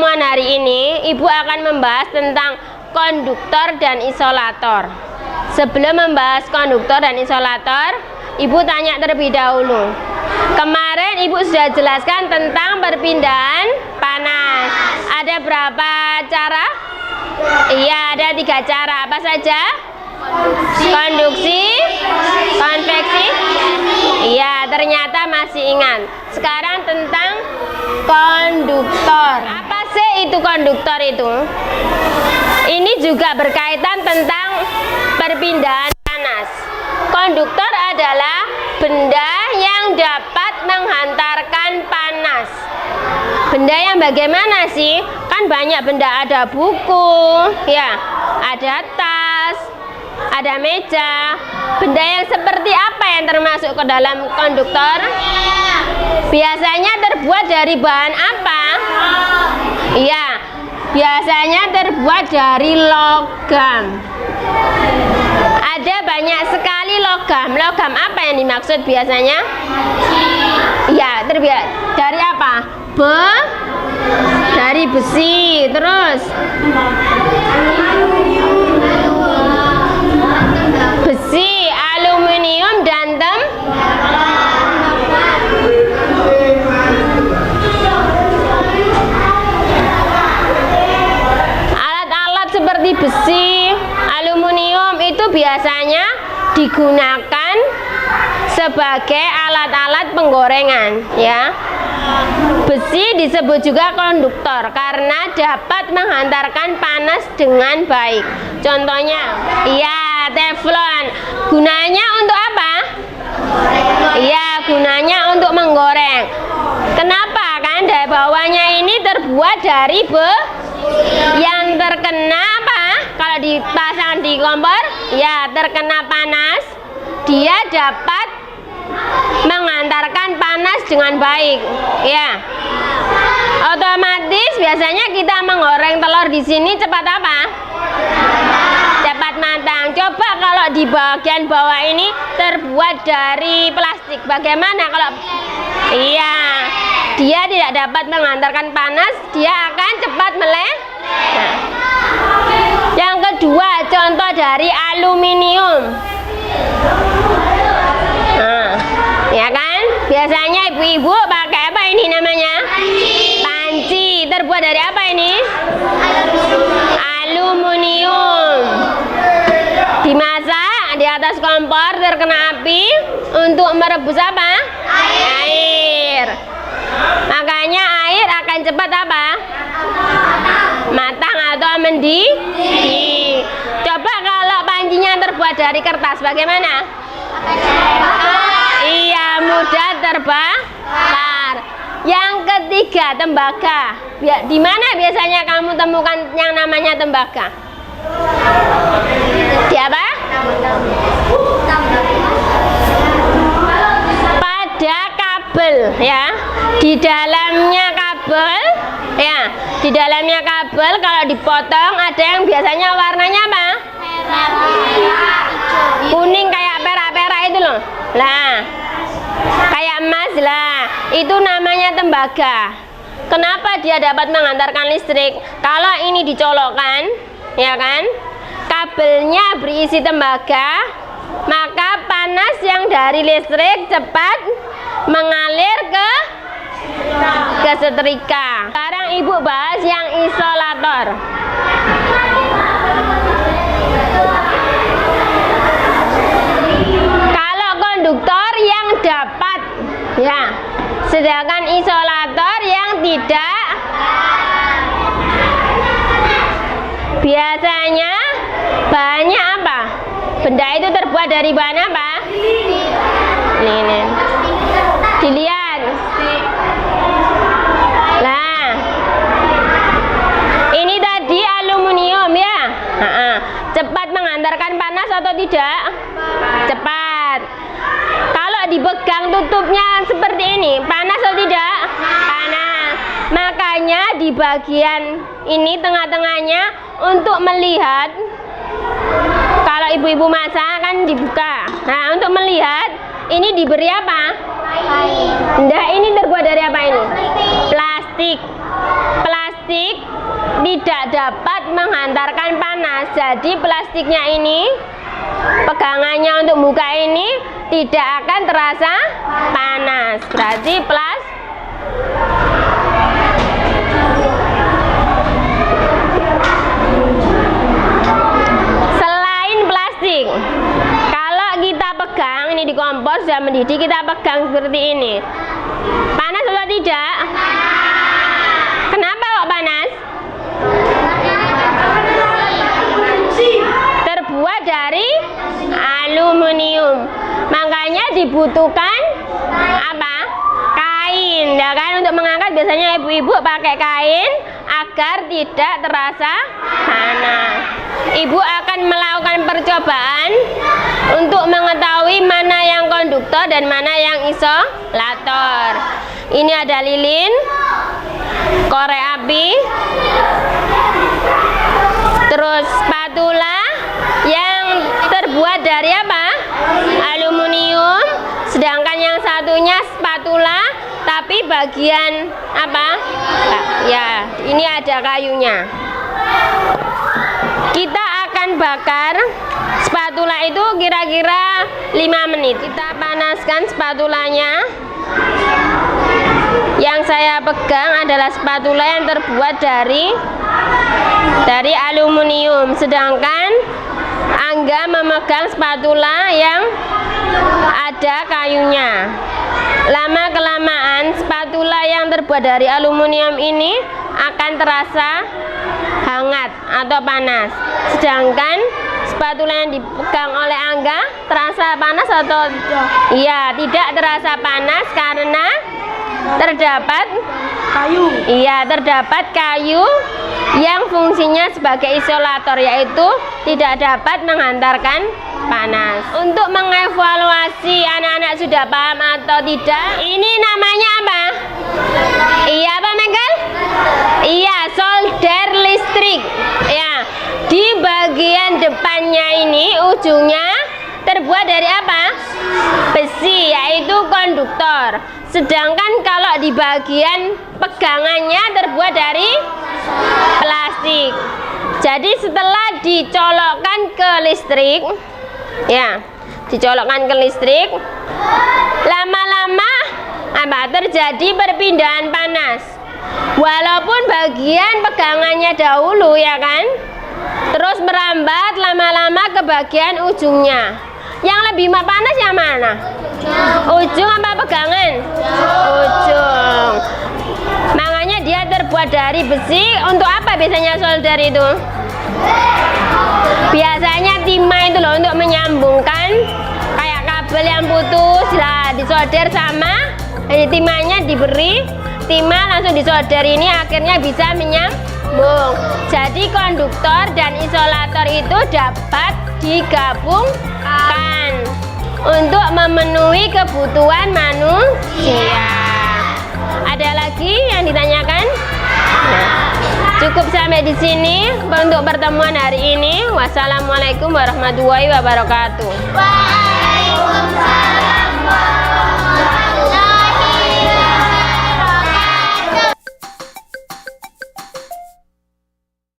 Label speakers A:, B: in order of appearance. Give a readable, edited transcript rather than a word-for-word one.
A: pertemuan hari ini, Ibu akan membahas tentang konduktor dan isolator. Sebelum membahas konduktor dan isolator, Ibu tanya terlebih dahulu. Kemarin Ibu sudah jelaskan tentang perpindahan panas. Ada berapa cara? Iya, ada 3 cara. Apa saja? Konduksi, konveksi. Iya, ternyata masih ingat. Sekarang tentang konduktor. Apa sih itu konduktor itu? Ini juga berkaitan tentang perpindahan panas. Konduktor adalah benda yang dapat menghantarkan panas. Benda yang bagaimana sih? Kan banyak benda, ada buku, ya, ada tas, ada meja. Benda yang seperti apa yang termasuk ke dalam konduktor? Biasanya terbuat dari bahan apa? Iya, biasanya terbuat dari logam. Ada banyak sekali logam. Logam apa yang dimaksud biasanya? Ya, terbuat dari apa? Dari besi. Terus besi, aluminium, dan alat-alat seperti besi, aluminium itu biasanya digunakan sebagai alat-alat penggorengan, ya. Besi disebut juga konduktor karena dapat menghantarkan panas dengan baik. Contohnya, iya, teflon. Gunanya untuk apa? Iya, gunanya untuk menggoreng. Kenapa? Kan dari bawahnya ini terbuat dari yang terkena apa? Kalau dipasang di kompor, ya terkena panas, dia dapat mengantarkan panas dengan baik, ya. Otomatis biasanya kita menggoreng telur di sini cepat apa? Cepat matang. Coba kalau di bagian bawah ini terbuat dari plastik, bagaimana kalau? Iya, dia tidak dapat mengantarkan panas, dia akan cepat meleleh. Nah. Yang kedua, contoh dari aluminium. Nah, ya kan? Biasanya ibu-ibu pakai apa ini namanya? Panci. Terbuat dari apa ini? Aluminium. Dimasak di atas kompor terkena api untuk merebus apa? Air. Makanya air akan cepat apa? Matang atau mendidih. Coba kalau pancinya terbuat dari kertas, bagaimana? Iya, mudah terbakar. Yang ketiga, tembaga. Di mana biasanya kamu temukan yang namanya tembaga? Di apa? Pada kabel, ya. Di dalamnya kabel, ya. Di dalamnya kabel kalau dipotong ada yang biasanya warnanya apa? Kuning kayak perak-perak itu loh. Lah, kayak emas lah. Itu namanya tembaga. Kenapa dia dapat mengantarkan listrik? Kalau ini dicolokkan, ya kan? Kabelnya berisi tembaga, maka panas yang dari listrik cepat mengalir ke setrika. Sekarang ibu bahas yang isolator. Kalau konduktor yang dapat, ya, sedangkan isolator yang tidak. Biasanya bahannya apa? Benda itu terbuat dari bahan apa? Ini. Dilihat. Lah. Ini tadi aluminium, ya. Cepat mengantarkan panas atau tidak? Cepat. Kalau dipegang tutupnya seperti ini, panas atau tidak? Panas. Makanya di bagian ini tengah-tengahnya untuk melihat. Kalau ibu-ibu masak kan dibuka. Nah, untuk melihat ini diberi apa? Nah, ini terbuat dari apa ini? Plastik. Plastik plastik tidak dapat menghantarkan panas. Jadi plastiknya ini, pegangannya untuk buka ini tidak akan terasa panas. Berarti selain plastik, kalau kita pegang ini di kompor sudah mendidih, kita pegang seperti ini, panas atau tidak? Kenapa kok panas? Terbuat dari aluminium, makanya dibutuhkan apa? Kain, ya kan? Untuk mengangkat biasanya ibu-ibu pakai kain agar tidak terasa panas. Ibu akan melakukan percobaan untuk mengetahui mana yang konduktor dan mana yang isolator. Ini ada lilin, korek api, terus spatula yang terbuat dari apa? Aluminium. Sedangkan yang satunya spatula tapi bagian apa? Ya, ini ada kayunya. Kita akan bakar spatula itu kira-kira 5 menit. Kita panaskan spatulanya. Yang saya pegang adalah spatula yang terbuat dari aluminium, sedangkan Angga memegang spatula yang ada kayunya. Lama-kelamaan spatula yang terbuat dari aluminium ini akan terasa hangat atau panas, sedangkan spatula yang dipegang oleh Angga terasa panas atau iya, tidak terasa panas karena terdapat kayu. Iya, terdapat kayu yang fungsinya sebagai isolator, yaitu tidak dapat menghantarkan panas. Untuk mengevaluasi anak-anak sudah paham atau tidak, ini namanya apa? Iya, Pak Mengkel? Iya, solder listrik. Ya, di bagian depannya ini ujungnya terbuat dari apa? Besi, yaitu konduktor. Sedangkan kalau di bagian pegangannya terbuat dari plastik. Jadi setelah dicolokkan ke listrik, ya, dicolokkan ke listrik, lama-lama apa? Terjadi perpindahan panas. Walaupun bagian pegangannya dahulu, ya kan, terus merambat lama-lama ke bagian ujungnya. Yang lebih panas yang mana? Ujung apa pegangan? Ujung. Makanya dia terbuat dari besi. Untuk apa biasanya solder itu? Biasanya timah itu loh, untuk menyambungkan kayak kabel yang putus lah, disolder sama timahnya, diberi timah langsung disolder, ini akhirnya bisa menyambung. Jadi konduktor dan isolator itu dapat digabungkan untuk memenuhi kebutuhan manusia. Ada lagi yang ditanyakan? Nah, cukup sampai di sini untuk pertemuan hari ini. Wassalamualaikum warahmatullahi wabarakatuh.
B: Waalaikumsalam.